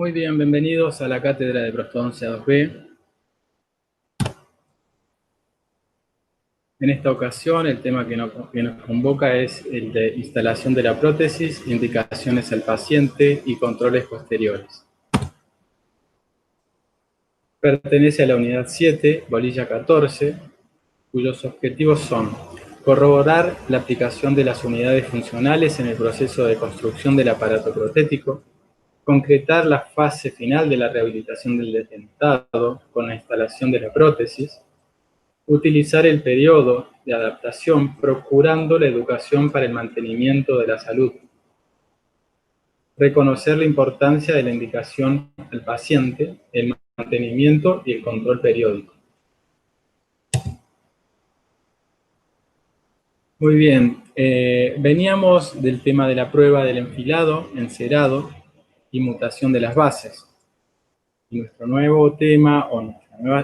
Muy bien, bienvenidos a la cátedra de prostodoncia 2B. En esta ocasión, el tema que nos convoca es el de instalación de la prótesis, indicaciones al paciente y controles posteriores. Pertenece a la unidad 7, bolilla 14, cuyos objetivos son corroborar la aplicación de las unidades funcionales en el proceso de construcción del aparato protético, concretar la fase final de la rehabilitación del dentado con la instalación de la prótesis, utilizar el periodo de adaptación procurando la educación para el mantenimiento de la salud, reconocer la importancia de la indicación al paciente, el mantenimiento y el control periódico. Muy bien, veníamos del tema de la prueba del enfilado, encerado y mutación de las bases. Y nuestro nuevo tema,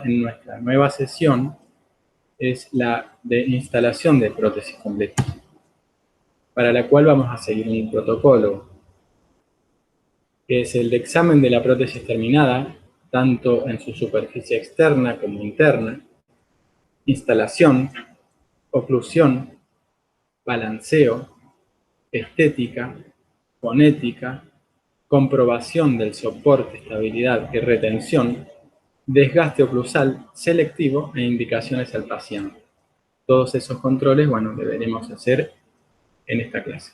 en nuestra nueva sesión, es la de instalación de prótesis completas, para la cual vamos a seguir un protocolo, que es el de examen de la prótesis terminada, tanto en su superficie externa como interna, instalación, oclusión, balanceo, estética, fonética, comprobación del soporte, estabilidad y retención, desgaste oclusal selectivo e indicaciones al paciente. Todos esos controles, bueno, deberemos hacer en esta clase.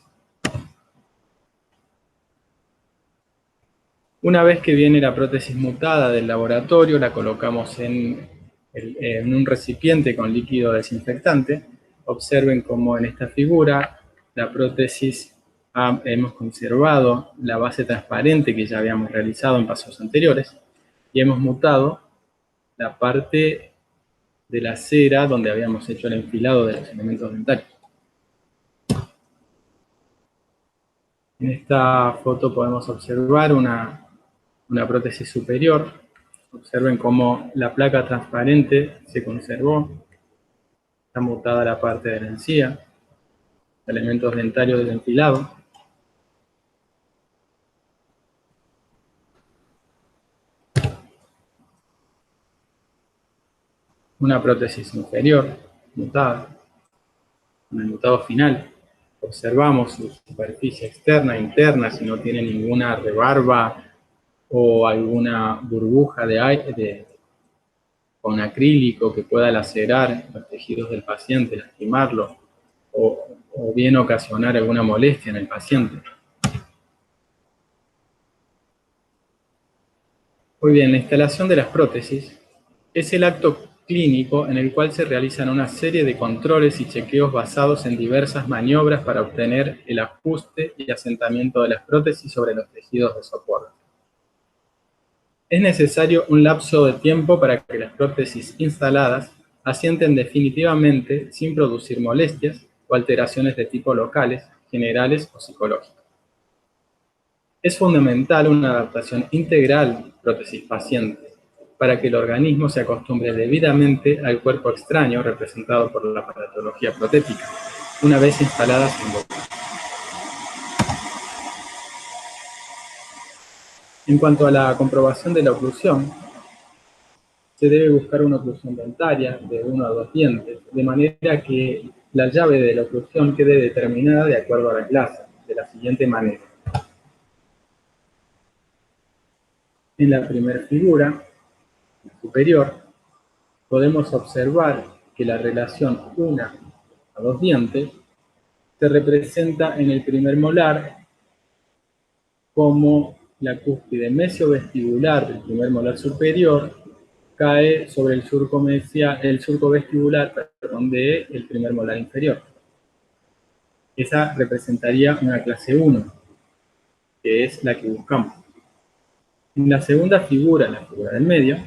Una vez que viene la prótesis mutada del laboratorio, la colocamos en un recipiente con líquido desinfectante. Observen cómo en esta figura la prótesis hemos conservado la base transparente que ya habíamos realizado en pasos anteriores y hemos mutado la parte de la cera donde habíamos hecho el enfilado de los elementos dentarios. En esta foto podemos observar una prótesis superior. Observen cómo la placa transparente se conservó. Está mutada la parte de la encía, elementos dentarios del enfilado. Una prótesis inferior, mutada, con el mutado final. Observamos su superficie externa, interna, si no tiene ninguna rebarba o alguna burbuja de aire con acrílico que pueda lacerar los tejidos del paciente, lastimarlo, o bien ocasionar alguna molestia en el paciente. Muy bien, la instalación de las prótesis es el acto clínico en el cual se realizan una serie de controles y chequeos basados en diversas maniobras para obtener el ajuste y asentamiento de las prótesis sobre los tejidos de soporte. Es necesario un lapso de tiempo para que las prótesis instaladas asienten definitivamente sin producir molestias o alteraciones de tipo locales, generales o psicológicas. Es fundamental una adaptación integral prótesis-paciente para que el organismo se acostumbre debidamente al cuerpo extraño representado por la aparatología protética, una vez instaladas en boca. En cuanto a la comprobación de la oclusión, se debe buscar una oclusión dentaria de 1 a 2 dientes, de manera que la llave de la oclusión quede determinada de acuerdo a la clase, de la siguiente manera. En la primera figura, superior, podemos observar que la relación 1 a 2 dientes se representa en el primer molar como la cúspide mesiovestibular del primer molar superior cae sobre el surco vestibular del primer molar inferior. Esa representaría una clase 1, que es la que buscamos. En la segunda figura, la figura del medio,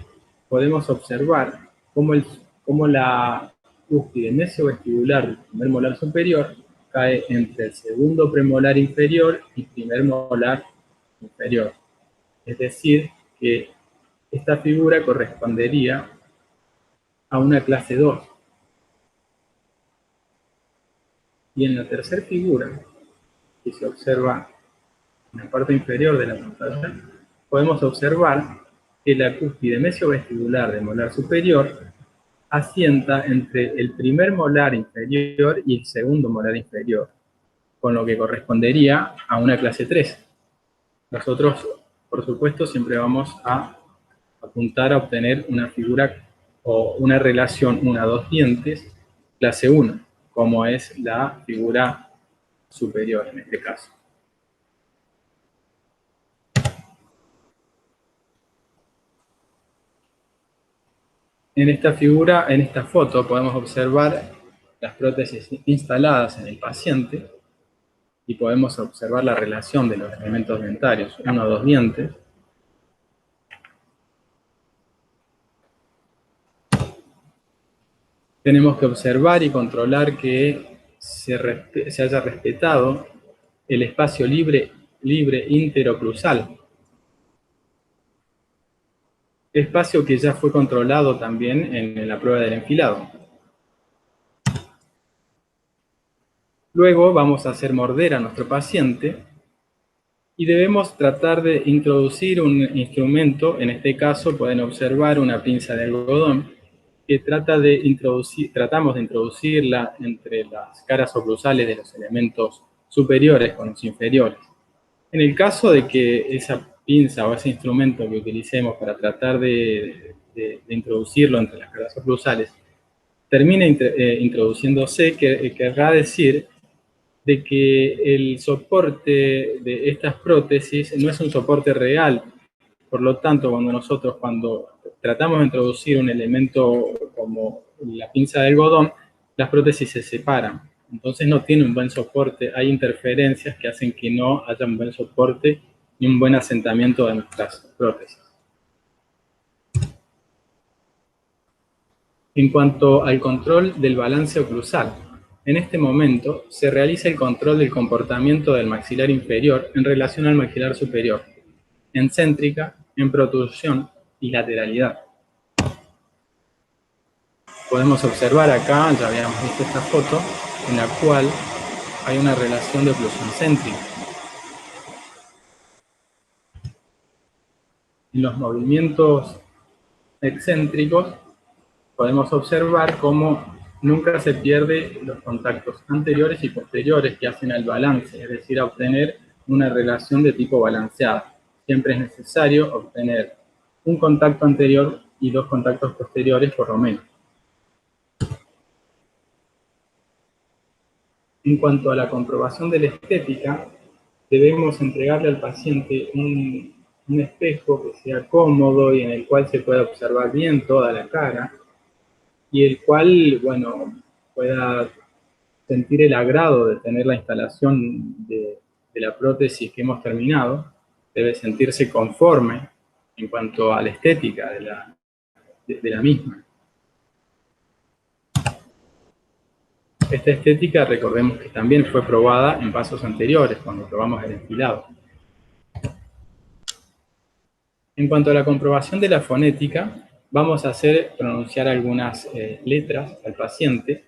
podemos observar cómo la cúspide mesiovestibular del primer molar superior cae entre el segundo premolar inferior y primer molar inferior. Es decir, que esta figura correspondería a una clase 2. Y en la tercera figura, que se observa en la parte inferior de la pantalla, podemos observar que la cúspide mesiovestibular del molar superior asienta entre el primer molar inferior y el segundo molar inferior, con lo que correspondería a una clase 3. Nosotros, por supuesto, siempre vamos a apuntar a obtener una figura o una relación 1 a 2 dientes clase 1, como es la figura superior en este caso. En esta figura, en esta foto, podemos observar las prótesis instaladas en el paciente y podemos observar la relación de los elementos dentarios, 1 a 2 dientes. Tenemos que observar y controlar que se haya respetado el espacio libre interoclusal. Espacio que ya fue controlado también en la prueba del enfilado. Luego vamos a hacer morder a nuestro paciente y debemos tratar de introducir un instrumento, en este caso pueden observar una pinza de algodón, que tratamos de introducirla entre las caras oclusales de los elementos superiores con los inferiores. En el caso de que esa pinza o ese instrumento que utilicemos para tratar de introducirlo entre las caras oclusales termine introduciéndose, querrá decir de que el soporte de estas prótesis no es un soporte real. Por lo tanto, cuando tratamos de introducir un elemento como la pinza de algodón, las prótesis se separan. Entonces no tiene un buen soporte, hay interferencias que hacen que no haya un buen soporte y un buen asentamiento de nuestras prótesis. En cuanto al control del balance oclusal, en este momento se realiza el control del comportamiento del maxilar inferior en relación al maxilar superior, en céntrica, en protrusión y lateralidad. Podemos observar acá, ya habíamos visto esta foto, en la cual hay una relación de oclusión céntrica. En los movimientos excéntricos podemos observar cómo nunca se pierde los contactos anteriores y posteriores que hacen al balance, es decir, a obtener una relación de tipo balanceada. Siempre es necesario obtener un contacto anterior y 2 contactos posteriores por lo menos. En cuanto a la comprobación de la estética, debemos entregarle al paciente un espejo que sea cómodo y en el cual se pueda observar bien toda la cara, y el cual, bueno, pueda sentir el agrado de tener la instalación de la prótesis que hemos terminado. Debe sentirse conforme en cuanto a la estética de la misma. Esta estética, recordemos que también fue probada en pasos anteriores, cuando probamos el enfilado. En cuanto a la comprobación de la fonética, vamos a hacer pronunciar algunas letras al paciente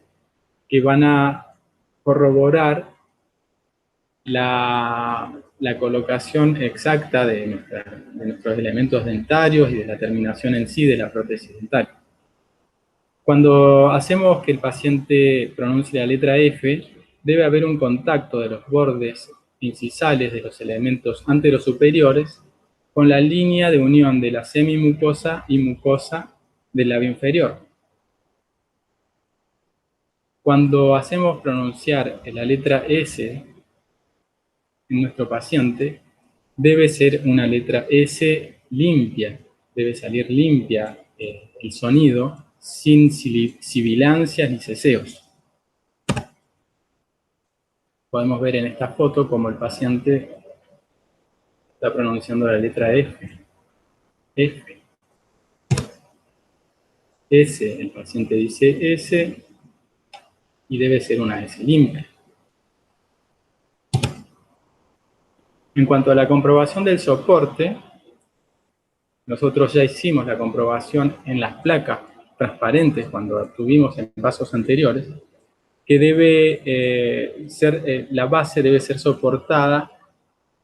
que van a corroborar la colocación exacta de nuestros elementos dentarios y de la terminación en sí de la prótesis dentaria. Cuando hacemos que el paciente pronuncie la letra F, debe haber un contacto de los bordes incisales de los elementos anterosuperiores con la línea de unión de la semimucosa y mucosa del labio inferior. Cuando hacemos pronunciar la letra S en nuestro paciente, debe ser una letra S limpia, debe salir limpia el sonido, sin sibilancias ni ceseos. Podemos ver en esta foto cómo el paciente está pronunciando la letra F. F. S, el paciente dice S, y debe ser una S limpia. En cuanto a la comprobación del soporte, nosotros ya hicimos la comprobación en las placas transparentes cuando tuvimos en pasos anteriores, que debe la base debe ser soportada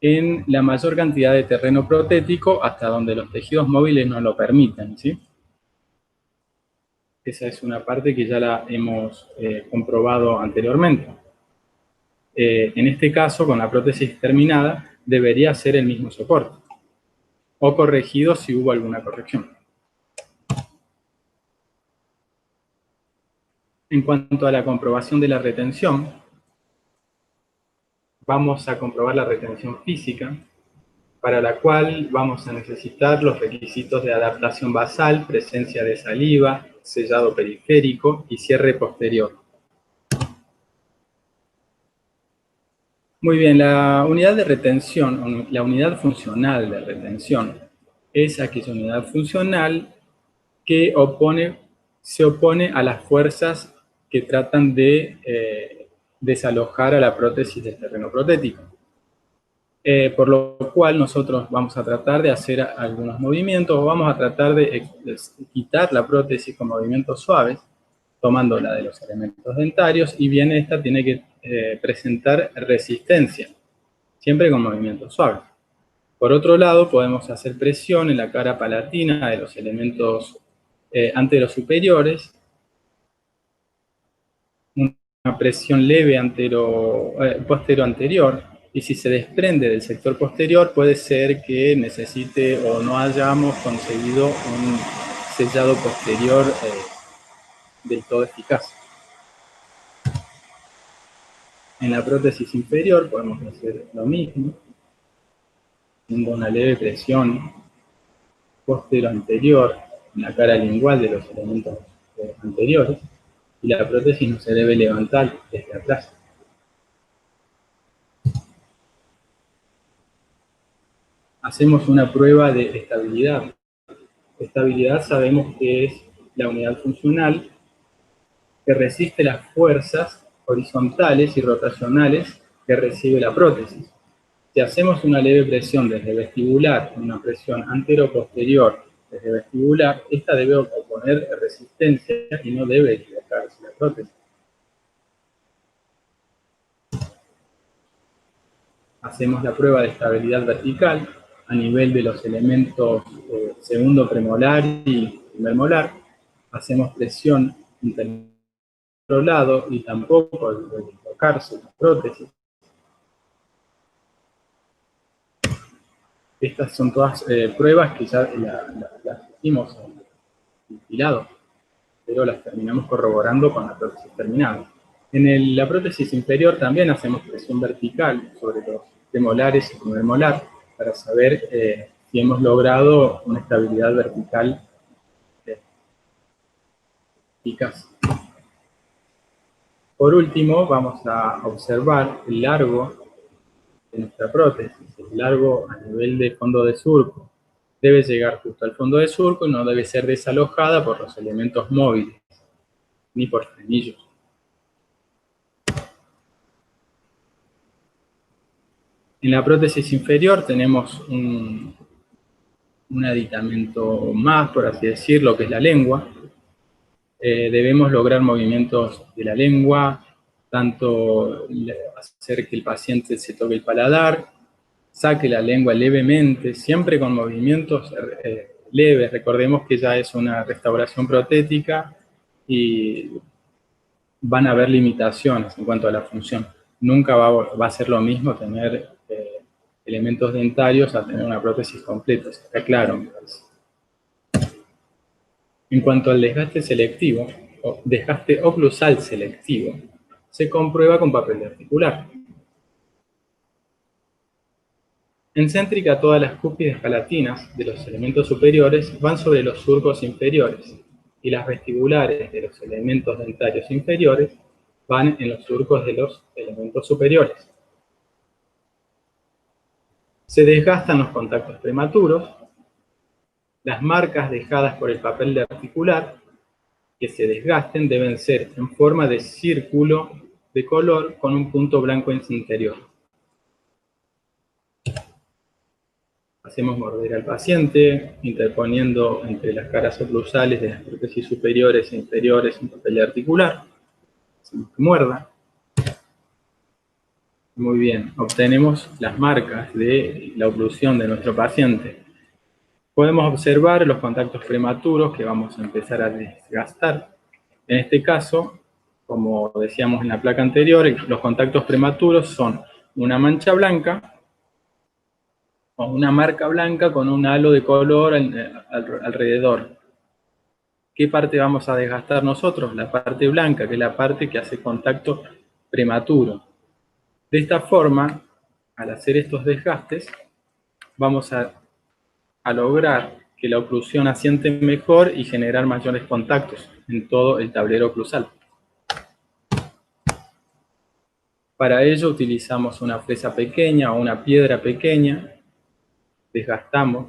en la mayor cantidad de terreno protético hasta donde los tejidos móviles nos lo permitan, ¿sí? Esa es una parte que ya la hemos comprobado anteriormente. En este caso, con la prótesis terminada, debería ser el mismo soporte, o corregido si hubo alguna corrección. En cuanto a la comprobación de la retención, vamos a comprobar la retención física, para la cual vamos a necesitar los requisitos de adaptación basal, presencia de saliva, sellado periférico y cierre posterior. Muy bien, la unidad de retención, la unidad funcional de retención, es aquella unidad funcional que se opone a las fuerzas que tratan de desalojar a la prótesis del terreno protético. Por lo cual nosotros vamos a tratar de hacer algunos movimientos, o vamos a tratar de quitar la prótesis con movimientos suaves, tomando la de los elementos dentarios, y bien esta tiene que presentar resistencia, siempre con movimientos suaves. Por otro lado, podemos hacer presión en la cara palatina de los elementos anterosuperiores, una presión leve postero-anterior, y si se desprende del sector posterior, puede ser que necesite o no hayamos conseguido un sellado posterior del todo eficaz. En la prótesis inferior podemos hacer lo mismo, haciendo una leve presión postero-anterior en la cara lingual de los elementos anteriores, y la prótesis no se debe levantar desde atrás. Hacemos una prueba de estabilidad. Estabilidad sabemos que es la unidad funcional que resiste las fuerzas horizontales y rotacionales que recibe la prótesis. Si hacemos una leve presión desde vestibular, una presión antero-posterior desde vestibular, esta debe oponer resistencia y no debe equivocarse la prótesis. Hacemos la prueba de estabilidad vertical a nivel de los elementos segundo premolar y primer molar. Hacemos presión en otro lado y tampoco debe tocarse la prótesis. Estas son todas pruebas que ya las hicimos en infilado, pero las terminamos corroborando con la prótesis terminada. En la prótesis inferior también hacemos presión vertical sobre los premolares y primer molar para saber si hemos logrado una estabilidad vertical eficaz. Por último, vamos a observar el largo de nuestra prótesis. El largo a nivel de fondo de surco debe llegar justo al fondo de surco y no debe ser desalojada por los elementos móviles, ni por frenillos. En la prótesis inferior tenemos un aditamento más, por así decirlo, que es la lengua. Debemos lograr movimientos de la lengua, tanto hacer que el paciente se toque el paladar, saque la lengua levemente, siempre con movimientos leves. Recordemos que ya es una restauración protética y van a haber limitaciones en cuanto a la función. Nunca va a ser lo mismo tener elementos dentarios a tener una prótesis completa, está claro, me parece. En cuanto al desgaste selectivo, o desgaste oclusal selectivo, se comprueba con papel articular. En céntrica, todas las cúspides palatinas de los elementos superiores van sobre los surcos inferiores, y las vestibulares de los elementos dentarios inferiores van en los surcos de los elementos superiores. Se desgastan los contactos prematuros. Las marcas dejadas por el papel articular que se desgasten deben ser en forma de círculo de color con un punto blanco en su interior. Hacemos morder al paciente, interponiendo entre las caras oclusales de las prótesis superiores e inferiores un papel articular. Hacemos que muerda. Muy bien, obtenemos las marcas de la oclusión de nuestro paciente. Podemos observar los contactos prematuros que vamos a empezar a desgastar. En este caso, como decíamos en la placa anterior, los contactos prematuros son una mancha blanca o una marca blanca con un halo de color alrededor. ¿Qué parte vamos a desgastar nosotros? La parte blanca, que es la parte que hace contacto prematuro. De esta forma, al hacer estos desgastes, vamos a lograr que la oclusión asiente mejor y generar mayores contactos en todo el tablero oclusal. Para ello utilizamos una fresa pequeña o una piedra pequeña, desgastamos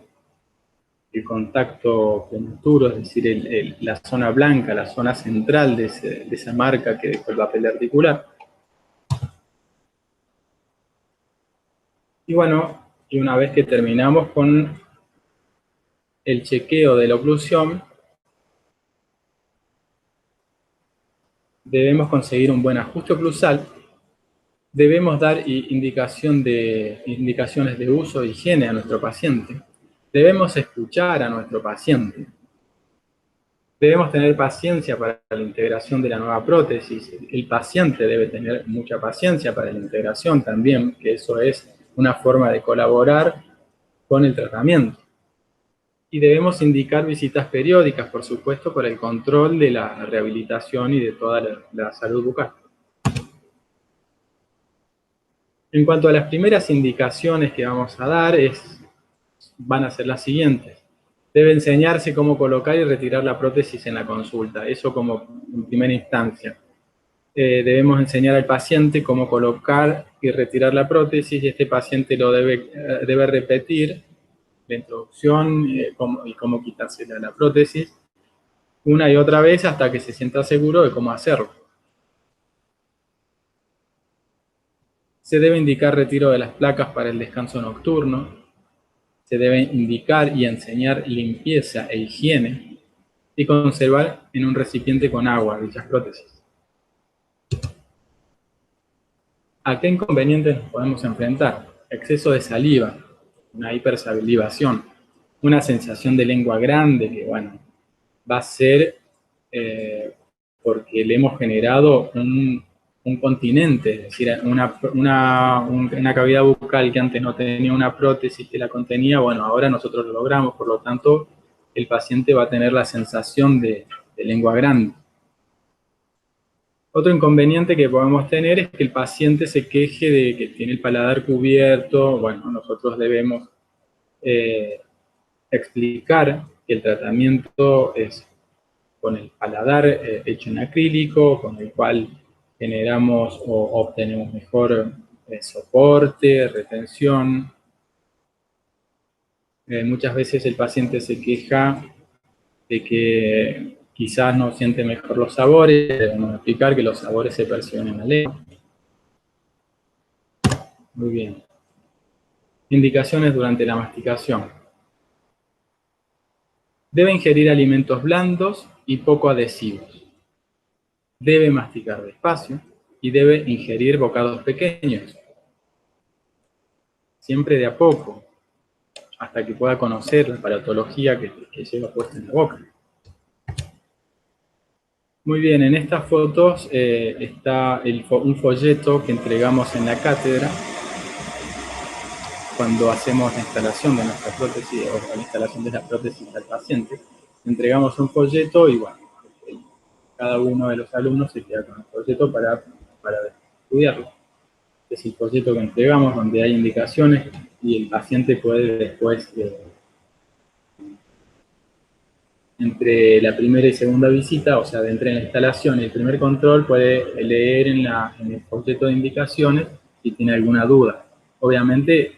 el contacto prematuro, es decir, la zona blanca, la zona central de esa marca que dejó el papel articular. Y bueno, y una vez que terminamos con el chequeo de la oclusión, debemos conseguir un buen ajuste oclusal. Debemos dar indicaciones de uso e higiene a nuestro paciente. Debemos escuchar a nuestro paciente. Debemos tener paciencia para la integración de la nueva prótesis. El paciente debe tener mucha paciencia para la integración también, que eso es una forma de colaborar con el tratamiento. Y debemos indicar visitas periódicas, por supuesto, para el control de la rehabilitación y de toda la salud bucal. En cuanto a las primeras indicaciones que vamos a dar, van a ser las siguientes. Debe enseñarse cómo colocar y retirar la prótesis en la consulta, eso como en primera instancia. Debemos enseñar al paciente cómo colocar y retirar la prótesis, y este paciente lo debe repetir, la introducción y cómo quitarse la prótesis, una y otra vez hasta que se sienta seguro de cómo hacerlo. Se debe indicar retiro de las placas para el descanso nocturno. Se debe indicar y enseñar limpieza e higiene y conservar en un recipiente con agua dichas prótesis. ¿A qué inconvenientes nos podemos enfrentar? Exceso de saliva, una hipersalivación, una sensación de lengua grande que, bueno, va a ser porque le hemos generado un continente, es decir, una cavidad bucal que antes no tenía una prótesis que la contenía, bueno, ahora nosotros lo logramos, por lo tanto, el paciente va a tener la sensación de lengua grande. Otro inconveniente que podemos tener es que el paciente se queje de que tiene el paladar cubierto. Bueno, nosotros debemos explicar que el tratamiento es con el paladar hecho en acrílico, con el cual generamos o obtenemos mejor soporte, retención. Muchas veces el paciente se queja de que quizás no siente mejor los sabores. Debemos explicar que los sabores se perciben en la lengua. Muy bien. Indicaciones durante la masticación. Debe ingerir alimentos blandos y poco adhesivos. Debe masticar despacio y debe ingerir bocados pequeños. Siempre de a poco, hasta que pueda conocer la paratología que lleva puesta en la boca. Muy bien, en estas fotos está un folleto que entregamos en la cátedra cuando hacemos la instalación de nuestra prótesis o la instalación de la prótesis al paciente. Entregamos un folleto y bueno, cada uno de los alumnos se queda con el folleto para estudiarlo. Es el folleto que entregamos donde hay indicaciones y el paciente puede después, entre la primera y segunda visita, o sea, entre la instalación y el primer control, puede leer en el folleto de indicaciones si tiene alguna duda. Obviamente,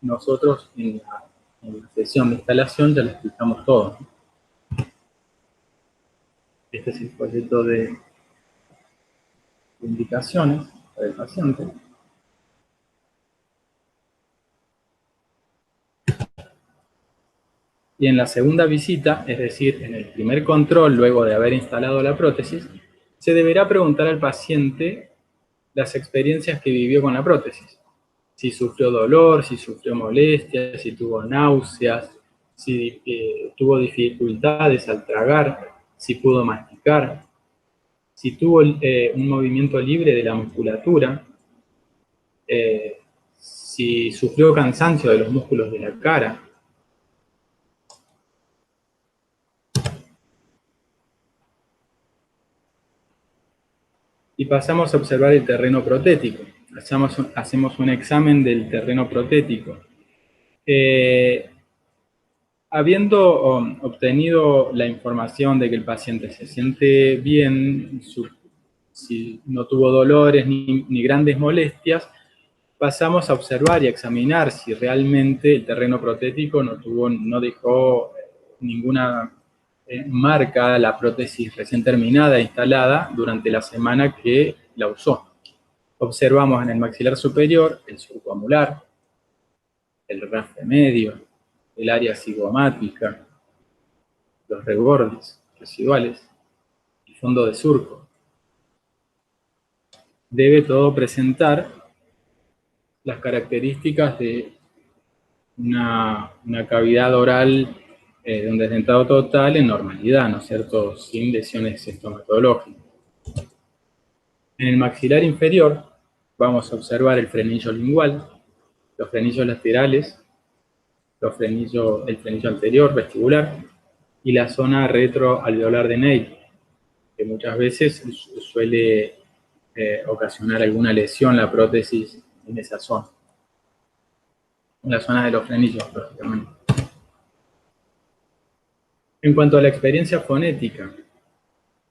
nosotros en la sesión de instalación ya le explicamos todo. Este es el folleto de indicaciones para el paciente. Y en la segunda visita, es decir, en el primer control luego de haber instalado la prótesis, se deberá preguntar al paciente las experiencias que vivió con la prótesis. Si sufrió dolor, si sufrió molestias, si tuvo náuseas, si tuvo dificultades al tragar, si pudo masticar, si tuvo un movimiento libre de la musculatura, si sufrió cansancio de los músculos de la cara. Y pasamos a observar el terreno protético. Hacemos un examen del terreno protético. Habiendo obtenido la información de que el paciente se siente bien, si no tuvo dolores ni grandes molestias, pasamos a observar y a examinar si realmente el terreno protético no dejó ninguna marca, la prótesis recién terminada e instalada durante la semana que la usó. Observamos en el maxilar superior el surco amular, el rastre medio, el área cigomática, los rebordes residuales, el fondo de surco. Debe todo presentar las características de una cavidad oral de un desdentado total en normalidad, ¿no es cierto?, sin lesiones estomatológicas. En el maxilar inferior vamos a observar el frenillo lingual, los frenillos laterales, el frenillo anterior vestibular y la zona retroalveolar de Neil, que muchas veces suele ocasionar alguna lesión la prótesis en esa zona. En la zona de los frenillos, lógicamente. En cuanto a la experiencia fonética,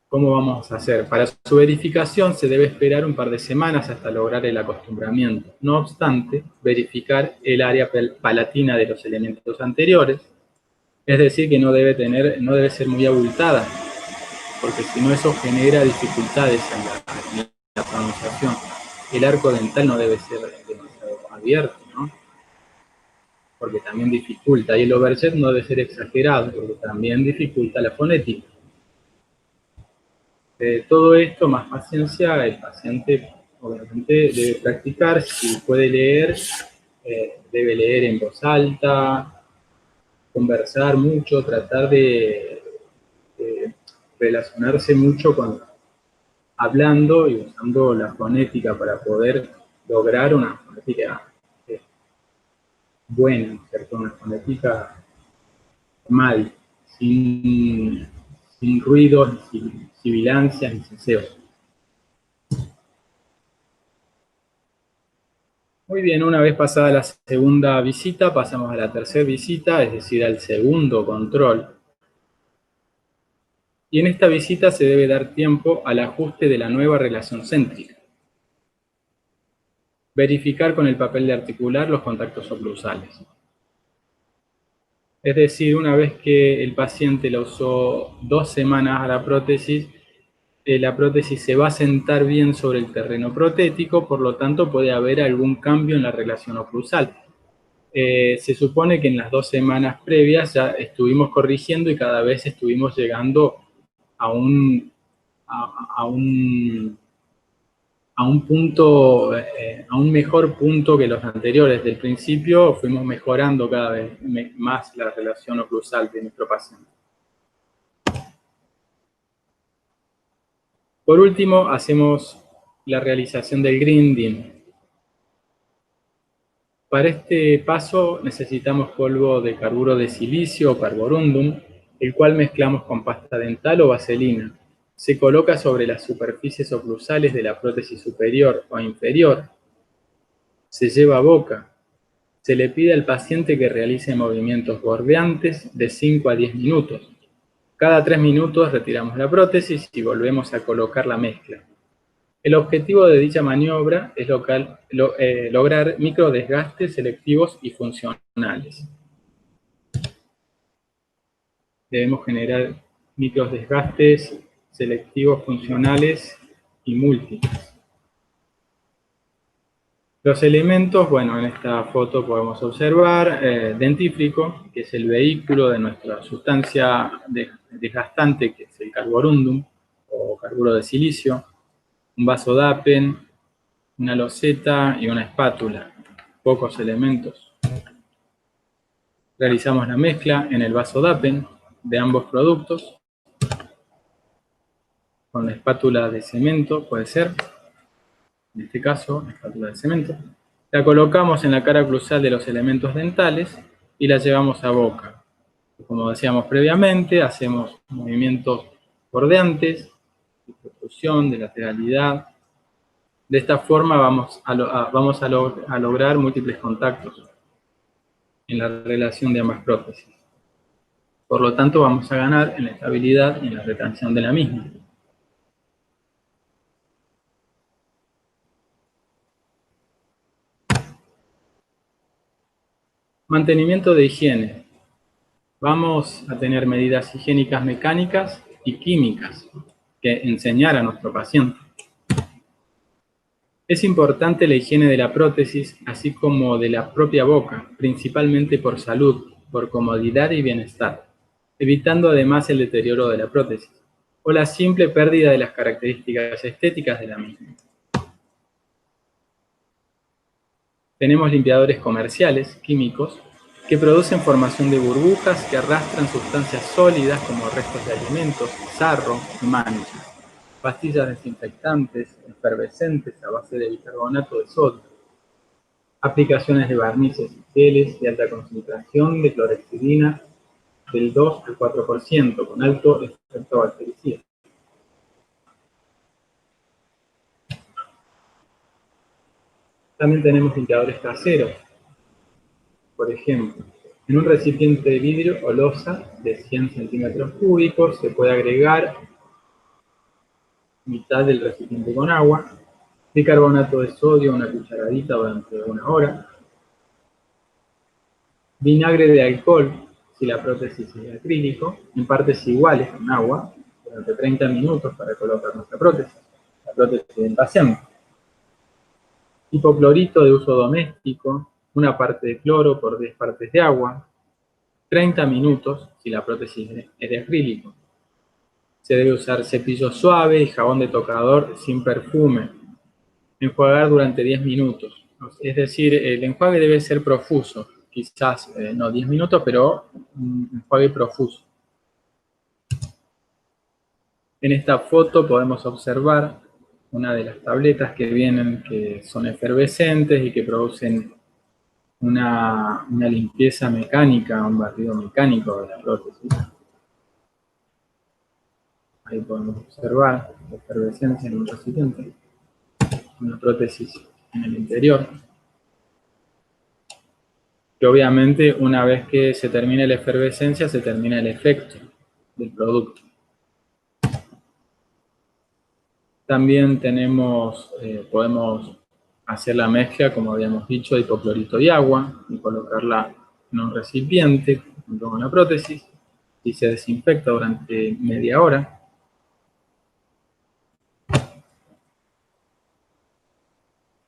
¿cómo vamos a hacer? Para su verificación se debe esperar un par de semanas hasta lograr el acostumbramiento. No obstante, verificar el área palatina de los elementos anteriores, es decir, que no debe ser muy abultada, porque si no eso genera dificultades en la pronunciación. El arco dental no debe ser demasiado abierto, ¿no?, porque también dificulta, y el overjet no debe ser exagerado, porque también dificulta la fonética. Todo esto, más paciencia, el paciente obviamente debe practicar. Si puede leer, debe leer en voz alta, conversar mucho, tratar de relacionarse mucho hablando y usando la fonética para poder lograr una fonética buena, ¿cierto? Una fonética normal, sin ruidos, sin sibilancias ni siseos. Muy bien, una vez pasada la segunda visita, pasamos a la tercera visita, es decir, al segundo control. Y en esta visita se debe dar tiempo al ajuste de la nueva relación céntrica. Verificar con el papel de articular los contactos oclusales. Es decir, una vez que el paciente la usó 2 semanas a la prótesis se va a sentar bien sobre el terreno protético, por lo tanto puede haber algún cambio en la relación oclusal. Se supone que en las 2 semanas previas ya estuvimos corrigiendo y cada vez estuvimos llegando a un punto, a un mejor punto que los anteriores. Del principio fuimos mejorando cada vez más la relación oclusal de nuestro paciente. Por último, hacemos la realización del grinding. Para este paso necesitamos polvo de carburo de silicio o carborundum, el cual mezclamos con pasta dental o vaselina. Se coloca sobre las superficies oclusales de la prótesis superior o inferior. Se lleva a boca. Se le pide al paciente que realice movimientos bordeantes de 5 a 10 minutos. Cada 3 minutos retiramos la prótesis y volvemos a colocar la mezcla. El objetivo de dicha maniobra es lograr microdesgastes selectivos y funcionales. Debemos generar microdesgastes selectivos, funcionales y múltiples. Los elementos, bueno, en esta foto podemos observar dentífrico, que es el vehículo de nuestra sustancia desgastante, que es el carborundum o carburo de silicio, un vaso Dapen, una loseta y una espátula, pocos elementos. Realizamos la mezcla en el vaso DAPEN de ambos productos, con la espátula de cemento, puede ser, en este caso, la espátula de cemento. La colocamos en la cara cruzal de los elementos dentales y la llevamos a boca. Como decíamos previamente, hacemos movimientos bordeantes, de protrusión, de lateralidad. De esta forma vamos a lograr múltiples contactos en la relación de ambas prótesis. Por lo tanto, vamos a ganar en la estabilidad y en la retención de la misma. Mantenimiento de higiene. Vamos a tener medidas higiénicas mecánicas y químicas que enseñar a nuestro paciente. Es importante la higiene de la prótesis, así como de la propia boca, principalmente por salud, por comodidad y bienestar, evitando además el deterioro de la prótesis o la simple pérdida de las características estéticas de la misma. Tenemos limpiadores comerciales, químicos, que producen formación de burbujas que arrastran sustancias sólidas como restos de alimentos, sarro y manchas. Pastillas desinfectantes, efervescentes a base de bicarbonato de sodio. Aplicaciones de barnices y geles de alta concentración de clorexidina del 2 al 4%, con alto efecto bactericida. También tenemos limpiadores caseros. Por ejemplo, en un recipiente de vidrio o losa de 100 centímetros cúbicos se puede agregar mitad del recipiente con agua, bicarbonato de sodio, una cucharadita durante 1 hora, vinagre de alcohol, si la prótesis es de acrílico, en partes iguales con agua, durante 30 minutos para colocar nuestra prótesis, la prótesis del paciente. Hipoclorito de uso doméstico, 1 parte de cloro por 10 partes de agua, 30 minutos si la prótesis es de acrílico. Se debe usar cepillo suave y jabón de tocador sin perfume. Enjuagar durante 10 minutos. Es decir, el enjuague debe ser profuso. Quizás no 10 minutos, pero un enjuague profuso. En esta foto podemos observar una de las tabletas que vienen, que son efervescentes y que producen una limpieza mecánica, un barrido mecánico de la prótesis. Ahí podemos observar la efervescencia en un recipiente, una prótesis en el interior. Que obviamente una vez que se termine la efervescencia, se termina el efecto del producto. También podemos hacer la mezcla, como habíamos dicho, de hipoclorito y agua, y colocarla en un recipiente junto con la prótesis, y se desinfecta durante media hora.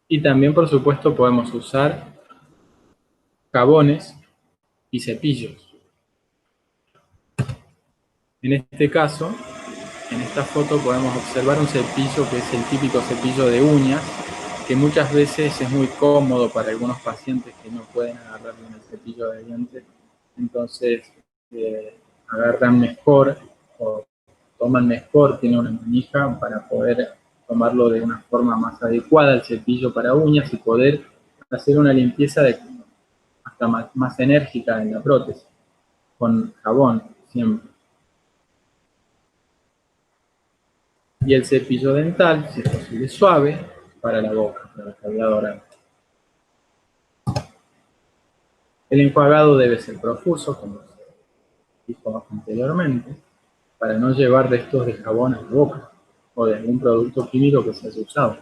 Y también, por supuesto, podemos usar jabones y cepillos. En este caso, en esta foto podemos observar un cepillo que es el típico cepillo de uñas, que muchas veces es muy cómodo para algunos pacientes que no pueden agarrar bien el cepillo de dientes. Entonces, agarran mejor o toman mejor, tiene una manija para poder tomarlo de una forma más adecuada el cepillo para uñas y poder hacer una limpieza hasta más enérgica en la prótesis, con jabón siempre. Y el cepillo dental, si es posible suave, para la boca, para la cavidad oral. El enjuagado debe ser profuso, como se dijo anteriormente, para no llevar restos de jabón a la boca o de algún producto químico que se haya usado.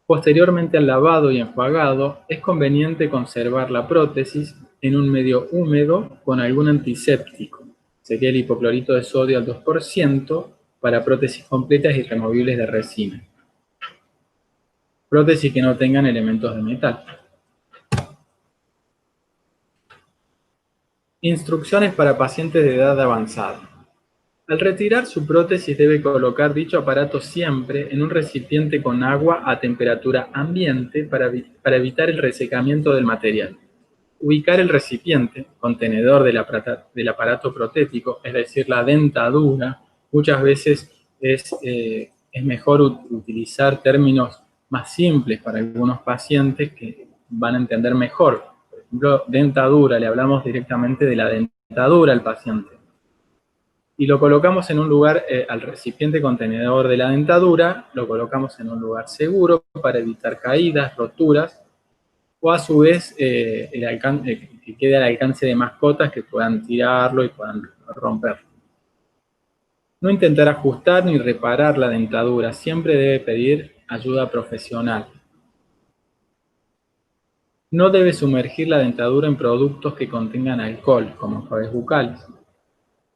Posteriormente al lavado y enjuagado, es conveniente conservar la prótesis en un medio húmedo con algún antiséptico. Sería el hipoclorito de sodio al 2% para prótesis completas y removibles de resina. Prótesis que no tengan elementos de metal. Instrucciones para pacientes de edad avanzada. Al retirar su prótesis debe colocar dicho aparato siempre en un recipiente con agua a temperatura ambiente para evitar el resecamiento del material. Ubicar el recipiente, contenedor del aparato protético, es decir, la dentadura, muchas veces es mejor utilizar términos más simples para algunos pacientes que van a entender mejor. Por ejemplo, dentadura, le hablamos directamente de la dentadura al paciente. Y lo colocamos en un lugar, al recipiente contenedor de la dentadura, lo colocamos en un lugar seguro para evitar caídas, roturas, o a su vez que quede al alcance de mascotas que puedan tirarlo y puedan romperlo. No intentar ajustar ni reparar la dentadura, siempre debe pedir ayuda profesional. No debe sumergir la dentadura en productos que contengan alcohol, como enjuagues bucales,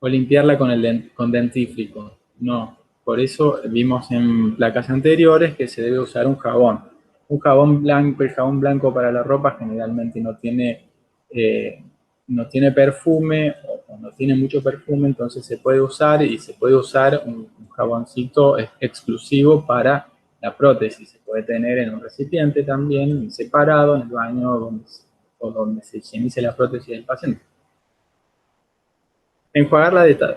o limpiarla con dentífrico. No, por eso vimos en placas anteriores que se debe usar un jabón. Un jabón blanco, el jabón blanco para la ropa generalmente no tiene perfume o no tiene mucho perfume, entonces se puede usar y se puede usar un jaboncito exclusivo para la prótesis. Se puede tener en un recipiente también separado en el baño donde se higienice la prótesis del paciente. Enjuagar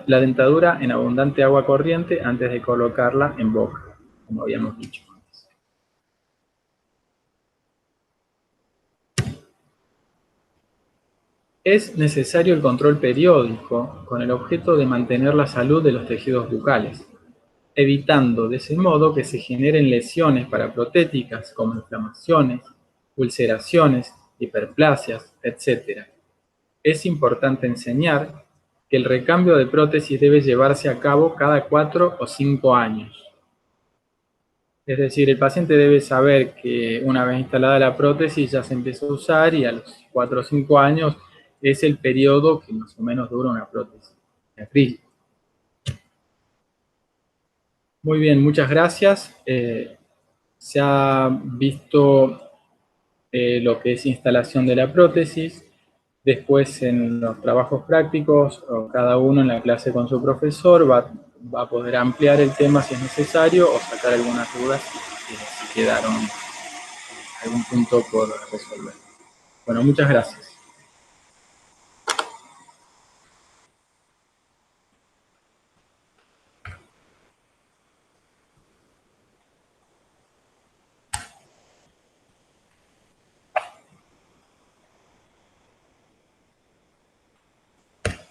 la dentadura en abundante agua corriente antes de colocarla en boca, como habíamos dicho antes. Es necesario el control periódico con el objeto de mantener la salud de los tejidos bucales, evitando de ese modo que se generen lesiones paraprotéticas como inflamaciones, ulceraciones, hiperplasias, etc. Es importante enseñar que el recambio de prótesis debe llevarse a cabo cada 4 o 5 años. Es decir, el paciente debe saber que una vez instalada la prótesis ya se empieza a usar y a los 4 o 5 años es el periodo que más o menos dura una prótesis acrílica. Muy bien, muchas gracias. Se ha visto lo que es instalación de la prótesis. Después en los trabajos prácticos, o cada uno en la clase con su profesor va a poder ampliar el tema si es necesario o sacar algunas dudas si quedaron algún punto por resolver. Bueno, muchas gracias.